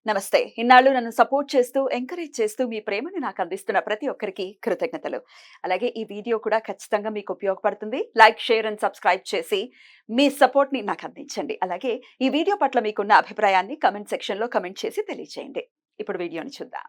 నమస్తే. ఇన్నాళ్ళు నన్ను సపోర్ట్ చేస్తూ, ఎంకరేజ్ చేస్తూ మీ ప్రేమని నాకు అందిస్తున్న ప్రతి ఒక్కరికి కృతజ్ఞతలు. అలాగే ఈ వీడియో కూడా ఖచ్చితంగా మీకు ఉపయోగపడుతుంది. లైక్, షేర్ అండ్ సబ్స్క్రైబ్ చేసి మీ సపోర్ట్‌ని నాకు అందించండి. అలాగే ఈ వీడియో పట్ల మీకున్న అభిప్రాయాన్ని కామెంట్ సెక్షన్‌లో కామెంట్ చేసి తెలియజేయండి. ఇప్పుడు వీడియోని చూద్దాం.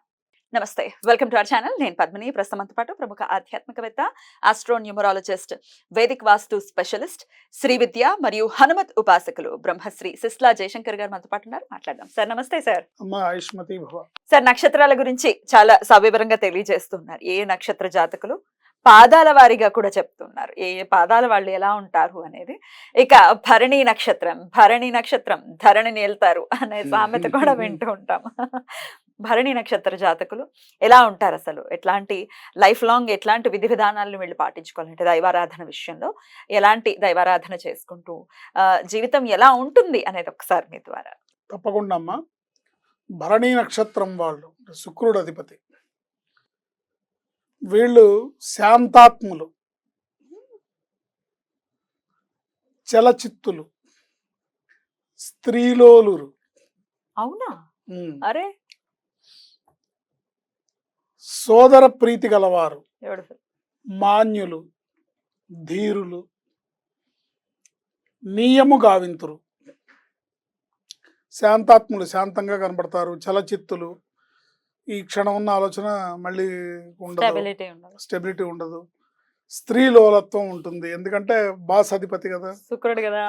నమస్తే. Welcome to our channel. నేను పద్మిని. ప్రస్తుతం మనతో పాటు ప్రముఖ ఆధ్యాత్మికవేత్త, ఆస్ట్రోన్యూమరాలజిస్ట్, వేదిక్ వాస్తు స్పెషలిస్ట్, శ్రీ విద్య మరియు హనుమత్ ఉపాసకులు బ్రహ్మశ్రీ సిస్లా జయశంకర్ గారు మనతో పాటు ఉన్నారు. మాట్లాడదాం. సార్ నమస్తే సార్. అమ్మ ఆయుష్మతి భవ. సార్, నక్షత్రాల గురించి చాలా సవివరంగా తెలియజేస్తున్నారు. ఏ నక్షత్ర జాతకులు పాదాల వారీగా కూడా చెప్తున్నారు. ఏ ఏ పాదాల వాళ్ళు ఎలా ఉంటారు అనేది. ఇక భరణి నక్షత్రం ధరణిని వెళ్తారు అనే సామెత కూడా వింటూ ఉంటాం. భరణి నక్షత్ర జాతకులు ఎలా ఉంటారు అసలు? ఎట్లాంటి లైఫ్ లాంగ్ ఎట్లాంటి విధి విధానాలను వీళ్ళు పాటించుకోవాలంటే దైవారాధన విషయంలో ఎలాంటి దైవారాధన చేసుకుంటూ జీవితం ఎలా ఉంటుంది అనేది ఒకసారి మీ ద్వారా. తప్పకుండా అమ్మ. భరణి నక్షత్రం వాళ్ళు శుక్రుడు అధిపతి. వీళ్ళు శాంతాత్ములు, చలచిత్తులు, స్త్రీలోలురు. అవునా? అరే, సోదర ప్రీతి గలవారు, ఎవడు మాన్యులు, ధీరులు, నియము గావింతురు. శాంతాత్ములు శాంతంగా కనబడతారు. చలచిత్తులు, ఈ క్షణం ఉన్న ఆలోచన మళ్ళీ ఉండదు, స్టెబిలిటీ ఉండదు. స్త్రీలోలత్వం ఉంటుంది, ఎందుకంటే బాస్ అధిపతి కదా, శుక్రుడు కదా.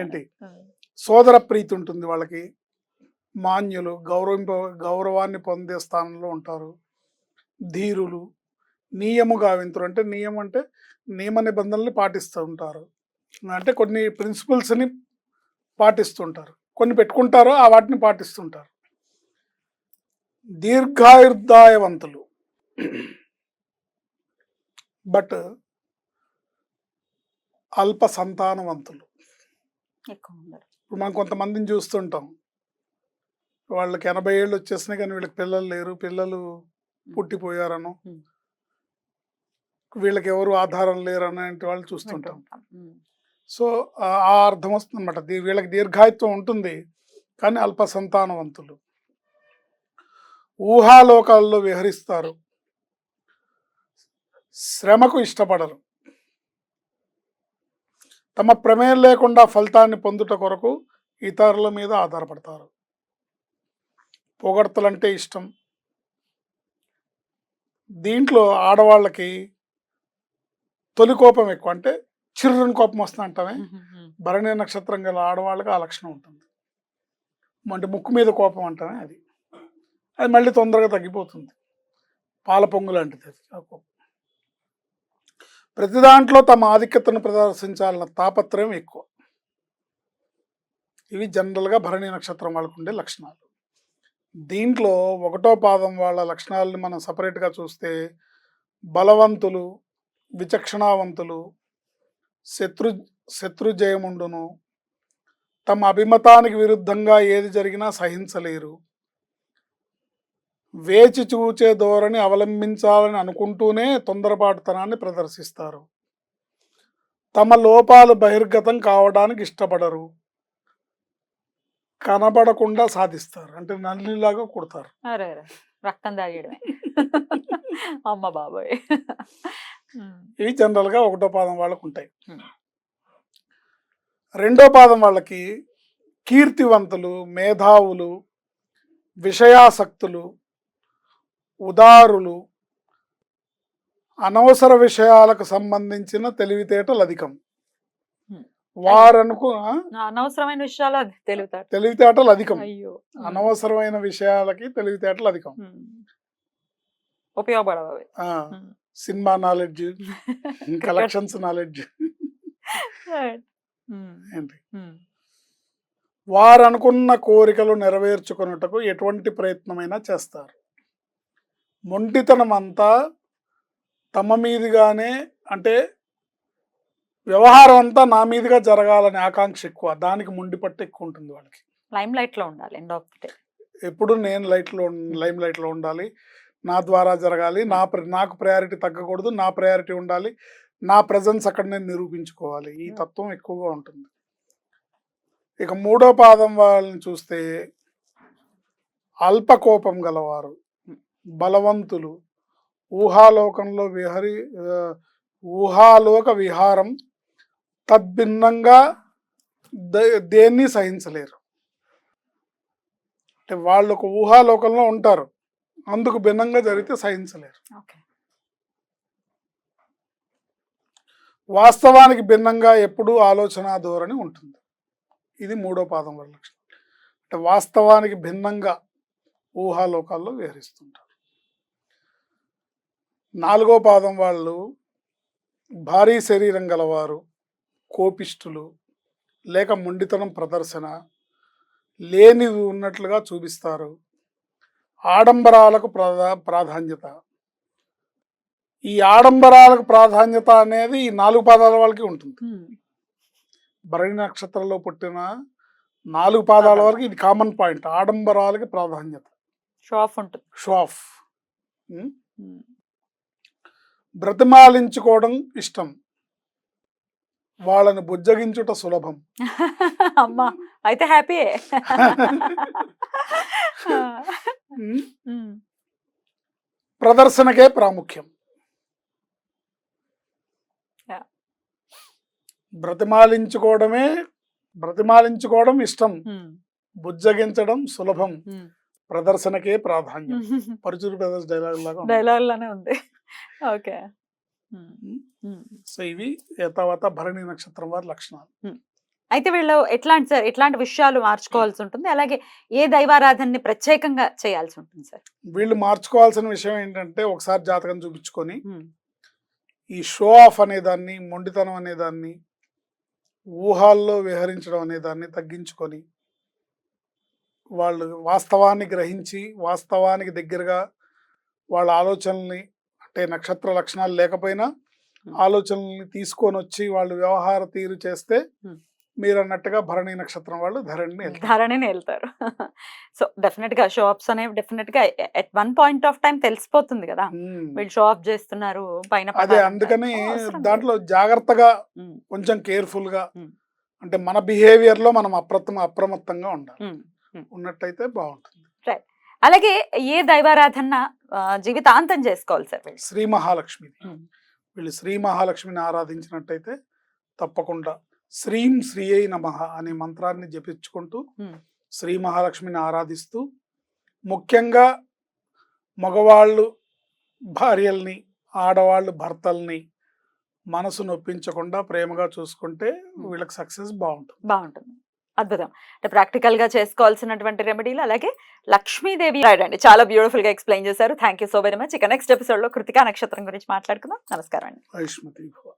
ఏంటి సోదర ప్రీతి ఉంటుంది వాళ్ళకి. మాన్యులు, గౌరవాన్ని పొందే స్థానంలో ఉంటారు. ధీరులు, నియము గావింతురు అంటే నియమం అంటే నియమ నిబంధనల్ని పాటిస్తూ ఉంటారు. అంటే కొన్ని ప్రిన్సిపల్స్ని పాటిస్తుంటారు, కొన్ని పెట్టుకుంటారు, ఆ వాటిని పాటిస్తుంటారు. దీర్ఘాయుర్దాయవంతులు, బట్ అల్ప సంతానవంతులు. ఇప్పుడు మనం కొంతమందిని చూస్తుంటాం, వాళ్ళకి 80 ఏళ్ళు వచ్చేసినాయి కానీ వీళ్ళకి పిల్లలు లేరు, పిల్లలు పుట్టిపోయారను, వీళ్ళకి ఎవరు ఆధారం లేరు అనేటి వాళ్ళు చూస్తుంటాం. సో ఆ అర్థం వస్తుంది అనమాట. వీళ్ళకి దీర్ఘాయుత్వం ఉంటుంది కానీ అల్ప సంతానవంతులు. ఊహాలోకాల్లో విహరిస్తారు, శ్రమకు ఇష్టపడరు. తమ ప్రమేయం లేకుండా ఫలితాన్ని పొందుట కొరకు ఇతరుల మీద ఆధారపడతారు. పొగడ్తలంటే ఇష్టం. దీంట్లో ఆడవాళ్ళకి తొలి కోపం ఎక్కువ, అంటే చిర్రని కోపం వస్తుంది అంటామే. భరణి నక్షత్రం గల ఆడవాళ్ళకి ఆ లక్షణం ఉంటుంది. అంటే ముక్కు మీద కోపం అంటామే, అది మళ్ళీ తొందరగా తగ్గిపోతుంది. పాల పొంగు లాంటిది అది ఆ కోపం. ప్రతి దాంట్లో తమ ఆధిక్యతను ప్రదర్శించాలన్న తాపత్రయం ఎక్కువ. ఇవి జనరల్గా భరణి నక్షత్రం వాళ్ళకు ఉండే లక్షణాలు. దీంట్లో 1వ పాదం వాళ్ళ లక్షణాలని మనం సపరేట్గా చూస్తే బలవంతులు, విచక్షణావంతులు, శత్రుజయముండును, తమ అభిమతానికి విరుద్ధంగా ఏది జరిగినా సహించలేరు, వేచి చూచే ధోరణి అవలంబించాలని అనుకుంటూనే తొందరపాటుతనాన్ని ప్రదర్శిస్తారు. తమ లోపాలు బహిర్గతం కావడానికి ఇష్టపడరు, కనబడకుండా సాధిస్తారు. అంటే నల్లిలాగా కుడతారు. రక్తం తాగడమే. అమ్మ బాబోయ్. ఇవి జనరల్గా 1వ పాదం వాళ్ళకు ఉంటాయి. 2వ పాదం వాళ్ళకి కీర్తివంతులు, మేధావులు, విషయాసక్తులు, ఉదారులు, అనవసర విషయాలకు సంబంధించిన తెలివితేటలు అధికం. అనవసరమైన విషయాలు తెలివితేటలు అధికం. అనవసరమైన విషయాలకి తెలివితేటలు అధికం. ఉపయోగపడవు. సినిమా నాలెడ్జ్, కలెక్షన్స్ నాలెడ్జ్ ఏంటి. వారు అనుకున్న కోరికలు నెరవేర్చుకున్నట్టుకు ఎటువంటి ప్రయత్నమైనా చేస్తారు. మొండితనం అంతా తమ మీదుగానే, అంటే వ్యవహారం అంతా నా మీదుగా జరగాలనే ఆకాంక్ష ఎక్కువ, దానికి మొండిపట్టు ఎక్కువ ఉంటుంది వాళ్ళకి. లైమ్ లైట్ లో ఉండాలి, ఎప్పుడు నేను లైమ్ లైట్ లో ఉండాలి, నా ద్వారా జరగాలి, నాకు ప్రయారిటీ తగ్గకూడదు, నా ప్రయారిటీ ఉండాలి, నా ప్రెజెన్స్ అక్కడ నేను నిరూపించుకోవాలి. ఈ తత్వం ఎక్కువగా ఉంటుంది. ఇక 3వ పాదం వాళ్ళని చూస్తే అల్ప కోపం గలవారు, బలవంతులు, ఊహాలోకంలో ఊహాలోక విహారం, తద్భిన్నంగా దేన్ని సహించలేరు. అంటే వాళ్ళు ఒక ఊహాలోకంలో ఉంటారు, అందుకు భిన్నంగా జరిగితే సహించలేరు. ఓకే. వాస్తవానికి భిన్నంగా ఎప్పుడూ ఆలోచన ధోరణి ఉంటుంది. ఇది 3వ పాదం వల్ల లక్షణం. అంటే వాస్తవానికి భిన్నంగా ఊహాలోకాల్లో విహరిస్తుంటారు. 4వ పాదం వాళ్ళు భారీ శరీరం గలవారు, కోపిష్ఠులు, లేక మొండితనం ప్రదర్శన, లేనిది ఉన్నట్లుగా చూపిస్తారు, ఆడంబరాలకు ప్రాధాన్యత. ఈ ఆడంబరాలకు ప్రాధాన్యత అనేది ఈ 4 పాదాల వాళ్ళకి ఉంటుంది. భరణి నక్షత్రంలో పుట్టిన 4 పాదాల వరకు ఇది కామన్ పాయింట్. ఆడంబరాలకి ప్రాధాన్యత, షో ఆఫ్ ఉంటుంది. Show off. బ్రతిమాలించుకోవడం ఇష్టం, వాళ్ళని బుజ్జగించుట సులభం. అమ్మా అయితే హ్యాపీయే. ప్రదర్శనకే ప్రాముఖ్యం. బ్రతిమాలించుకోవడం ఇష్టం, బుజ్జగించడం సులభం, ప్రదర్శనకే ప్రాధాన్యం. పరుచూరు బ్రదర్స్ డైలాగ్ లానే ఉంది. ఓకే. సో ఇవి యథావత భరణి నక్షత్రం వారి లక్షణాలు. అయితే వీళ్ళు ఎట్లాంటి సార్, ఎట్లాంటి విషయాలు మార్చుకోవాల్సి ఉంటుంది, అలాగే ఏ దైవారాధనని ప్రత్యేకంగా చేయాల్సి ఉంటుంది సార్? వీళ్ళు మార్చుకోవాల్సిన విషయం ఏంటంటే, ఒకసారి జాతకం చూపించుకొని ఈ షో ఆఫ్ అనేదాన్ని, మొండితనం అనేదాన్ని, ఊహాల్లో విహరించడం అనేదాన్ని తగ్గించుకొని వాళ్ళు వాస్తవాన్ని గ్రహించి వాస్తవానికి దగ్గరగా వాళ్ళ ఆలోచనల్ని, అంటే నక్షత్ర లక్షణాలు లేకపోయినా ఆలోచనల్ని తీసుకొని వచ్చి వాళ్ళు వ్యవహార తీరు చేస్తే మీరు అన్నట్టుగా భరణి నక్షత్రం వాళ్ళు ధరణిని వెళ్తారు. సో డెఫినెట్ గా షో ఆఫ్స్ అనేవి డెఫినెట్ గా at one point of time తెలిసిపోతుంది కదా, వీళ్ళు షో ఆఫ్ చేస్తున్నారు పైన. అదే అందుకని దాంట్లో జాగ్రత్తగా కొంచెం కేర్ఫుల్ గా, అంటే మన బిహేవియర్ లో మనం అప్రమత్తంగా ఉండాలి. ఉన్నట్టయితే బాగుంటుంది. అలాగే ఏ దైవారాధన జీవితాంతం చేసుకోవాలి సార్? శ్రీ మహాలక్ష్మి. వీళ్ళు శ్రీ మహాలక్ష్మిని ఆరాధించినట్టయితే తప్పకుండా శ్రీం శ్రీయై నమః అనే మంత్రాన్ని జపించుకుంటూ శ్రీ మహాలక్ష్మిని ఆరాధిస్తూ, ముఖ్యంగా మగవాళ్ళు భార్యల్ని, ఆడవాళ్ళు భర్తల్ని మనసు నొప్పించకుండా ప్రేమగా చూసుకుంటే వీళ్ళకి సక్సెస్ బాగుంటుంది. అద్భుతం. అంటే ప్రాక్టికల్ గా చేసుకోవాల్సినటువంటి రెమెడీలు, అలాగే లక్ష్మీదేవి అండి చాలా బ్యూటిఫుల్ గా ఎక్స్ప్లెయిన్ చేశారు. Thank you so very much. ఇక నెక్స్ట్ ఎపిసోడ్ లో కృతికా నక్షత్రం గురించి మాట్లాడుకుందాం. నమస్కారం అండి. ఐష్మతి.